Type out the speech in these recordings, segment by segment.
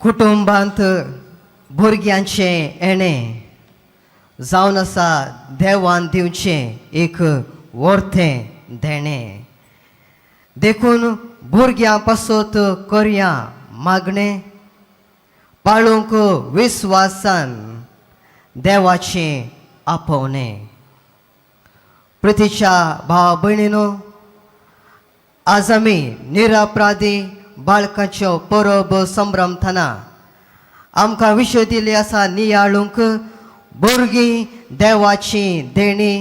कुटुंबांत भुरग्यांचे येणे जावन आसा देवान दिवचें एक वर्तें देणें. देखून भुरग्यां पासत करया मागणें, पाळूंक विस्वासान देवाचें आपोवणें. प्रितीच्या भाव भयणीनो, आज आमी निरपराधी बाळकांच्यो परब संभ्रमतना आमकां विशय दिली आसा नियाळूंक भुरगीं देवाची देणी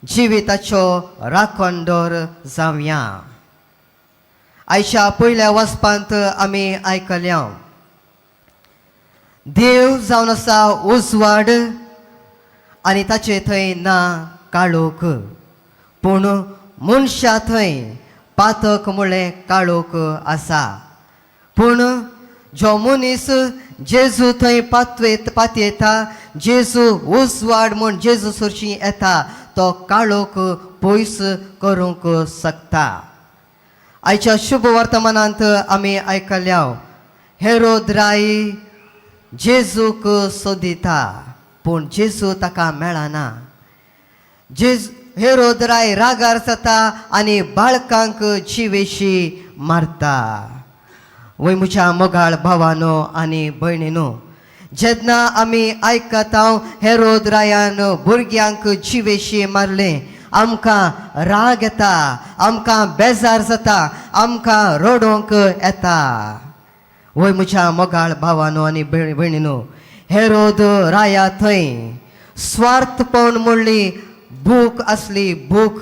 जिविताच्यो राखणदार जावया. आयच्या पयल्या वचपांत आमी आयकल्या देव जावन आसा उजवाड आनी ताचे थंय ना काळोख, पूण मनशा थंय पातक म्हळें काळोख आसा. पूण जो मनीस जेजू थंय पातयेता, जेजू उजवाड म्हूण जेजू सरशी येता, तो काळोख पयस करूंक शकता. आयच्या शुभ वर्तमानांत आमी आयकल्या हेरोद राय जेजूक सोदिता, पूण जेजू ताका मेळना. हेरोद राय रागार जाता आनी बाळकांक जिवेशी मारता. वय म्हज्या मोगाळ भावानो आनी भयणीनो, जेन्ना आमी आयकता हेरोद रायान भुरग्यांक जिवेशी मारले, आमकां राग येता, आमकां बेजार जाता, आमकां रडोंक येता. वय म्हज्या मोगाळ भावानो आनी भयणीनो, हेरोद राया थंय स्वार्थपण म्हणली भूक असली, भूक.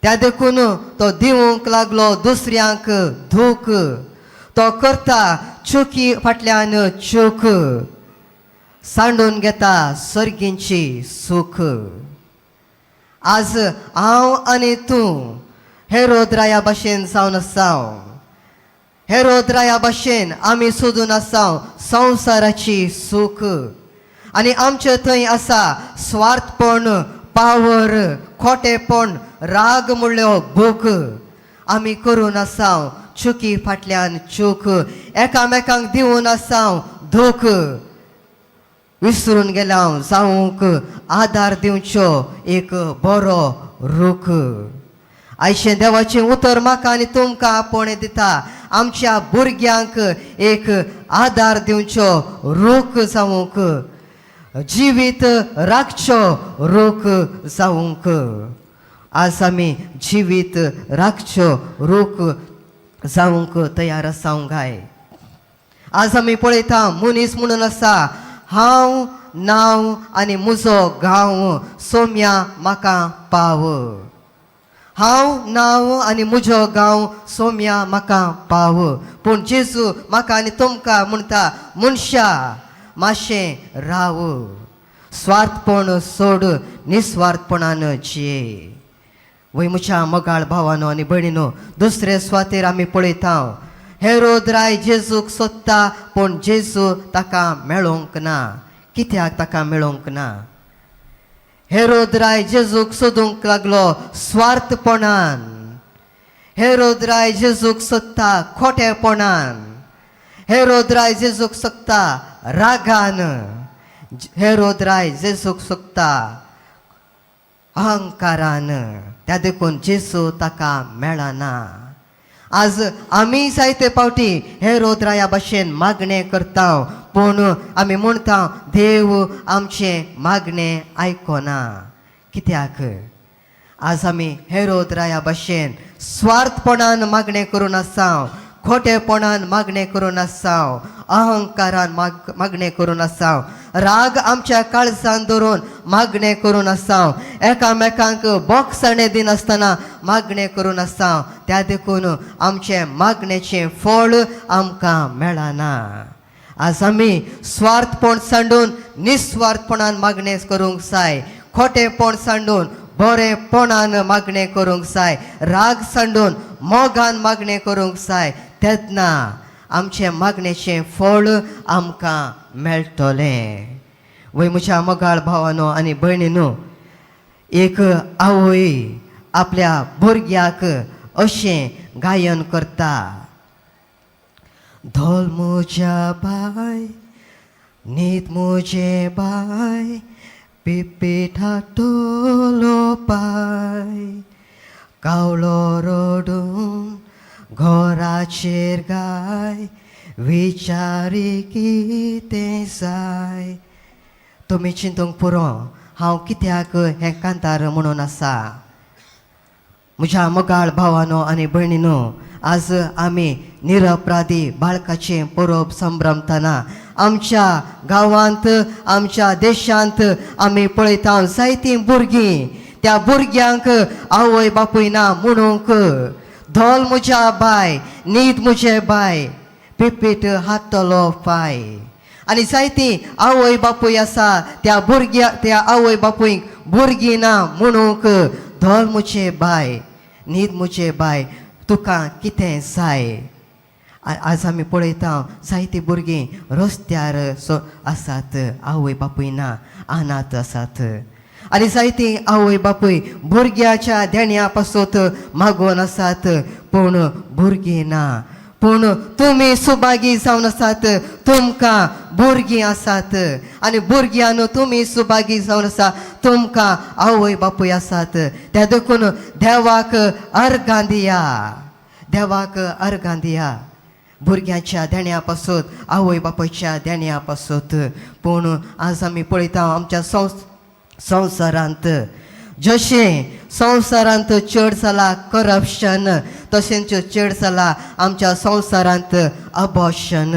त्या देखून तो दिवंक लागलो दुसऱ्यांक दूख. तो करता चुकी फाटल्यान चूक, सांडून घेता सर्गींची सूख. आज हांव आनी तूं हेरोद राया भाशेन जावन आसाव. हेरोद राया भाशेन आमी सोदून आसाव संवसाराची सूख. आनी आमचे थंय आसा स्वार्थपण, पावर, खोटेपण, राग म्हणल्यो भूक. आमी करून आसाव चुकी फाटल्यान चूक, एकामेकांक दिवन आसाव दूख. विसरून गेला जावंक आदार दिवच्यो एक बरो रूख. आयशें देवाचें उतर म्हाका आनी तुमकां आपोवणें दिता, आमच्या भुरग्यांक एक आदार दिवच्यो रूख जावंक, जिवीत राखच्यो रूख जावंक. आज आमी जिवीत राखच्यो रूख जावंक तयार आसांव गाय. आज आमी पळयता मनीस म्हणून आसा हांव नांव आनी म्हजो गांव सोम्या म्हाका पाव. हांव नांव आनी म्हजो गांव सोम्या म्हाका पाव. पूण जेजू म्हाका आनी तुमकां म्हणटा मनशा मातशें राव, स्वार्थपण सोड, निस्वार्थपणान जिये. वय म्हज्या मोगाळ भावानो आनी भयणीनो, दुसरे सुवातेर आमी पळयता हेरोद राय जेजूक सोदता, पूण जेजू ताका मेळोंक ना. कित्याक ताका मेळोंक ना? हेरोद राय जेजूक सोदूंक लागलो स्वार्थपणान. हेरोद राय जेजूक सोदता खोटेपणान. हेरोद राय जेजूक सोदता रागान. हेरोद राय जेजूक सोदता अहंकारान. त्या देखून जेजू ताका मेळना. आज आमी जायते फावटी हेरोद राया भाशेन मागणें करता, पूण आमी म्हणटा देव आमचें मागणें आयकना. कित्याक? आज आमी हेरोद राया भाशेन स्वार्थपणान मागणें करून आसाव, खोटेपणान मागणें करून आसाव, अहंकारान मागणें करून आसाव, राग आमच्या काळजान धरून मागणें करून आसाव, एकामेकांक बोगसाणें दिनासतना मागणें करून आसाव. त्या देखून आमचे मागणेचें फळ आमकां मेळना. आज आमी स्वार्थपण सांडून निस्वार्थपणान मागणें करूंक जाय. खोटेपण सांडून बरेपणान मागणें करूंक जाय. राग सांडून मोगान मागणें करूंक जाय. तेन्ना आमचे मागणेचें फळ आमकां मेळटलें. वय म्हज्या मोगाळ भावानो आनी भयणीनो, एक आवय आपल्या भुरग्याक अशें गायन करता. धोल मुझ्या बाय नीत मुझे बाय पिपिठा टोलो पाय कावलो रोडून घोराचेर गाय विचारी कितें जाय तुमी चिंतूंक पुरो हांव कित्याक हें कांतार म्हणून आसा म्हज्या मोगाळ भावानो आनी भयणीनो आज आमी निरपराधी बाळकाचें परब संभ्रमतना आमच्या गांवांत आमच्या देशांत आमी पळयता जायतीं भुरगीं त्या भुरग्यांक आवय बापूय ना म्हणूंक धोल म्हज्या बाय न्हीद म्हजे बाय पिपीट हातलो पाय आनी जायतीं आवय बापूय आसा त्या आवय बापूयक भुरगीं ना म्हणूंक धोल म्हजे बाय न्हीद म्हजे बाय तुका कितें जाय आज आमी पळयता जायतीं भुरगीं रस्त्यार आसात आवय बापूय ना अनाथ आसात आनी जायतीं आवय बापूय भुरग्याच्या देण्या पासत मागोवन आसात पूण भुरगीं ना पूण तुमी सुभागी जावन आसात तुमकां भुरगीं आसात आनी भुरग्यान तुमी सुभागी जावन आसा तुमकां आवय बापूय आसात त्या देखून देवाक अर्गां दिया भुरग्याच्या देण्या पासत आवय बापूयच्या देण्या पासत पूण आज आमी पळयता आमच्या संवसारांत जशें संवसारांत चड जाला करप्शन तशेंच चड जाला आमच्या संवसारांत अबॉर्शन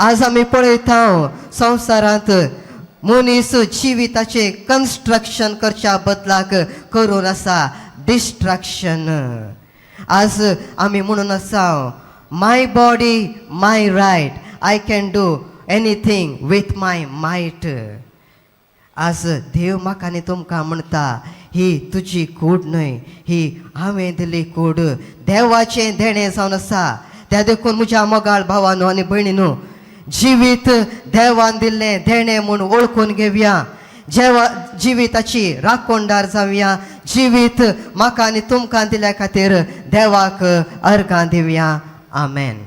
आज आमी पळयता संवसारांत मनीस जिविताचें कन्स्ट्रक्शन करच्या बदलाक करून आसा डिस्ट्रक्शन आज आमी म्हणून आसा my body my right I can do anything with my might आज देव म्हाका आनी तुमकां म्हणटा ही तुजी कूड न्हय ही हांवें दिली कूड देवाचें देणें जावन आसा त्या देखून म्हज्या मोगाळ भावानो आनी भयणीनो जिवीत देवान दिल्लें देणें म्हूण ओळखून घेवया जिविताची राखणदार जावया जिवीत म्हाका आनी तुमकां दिल्या खातीर देवाक अर्गां दिवया आमेन.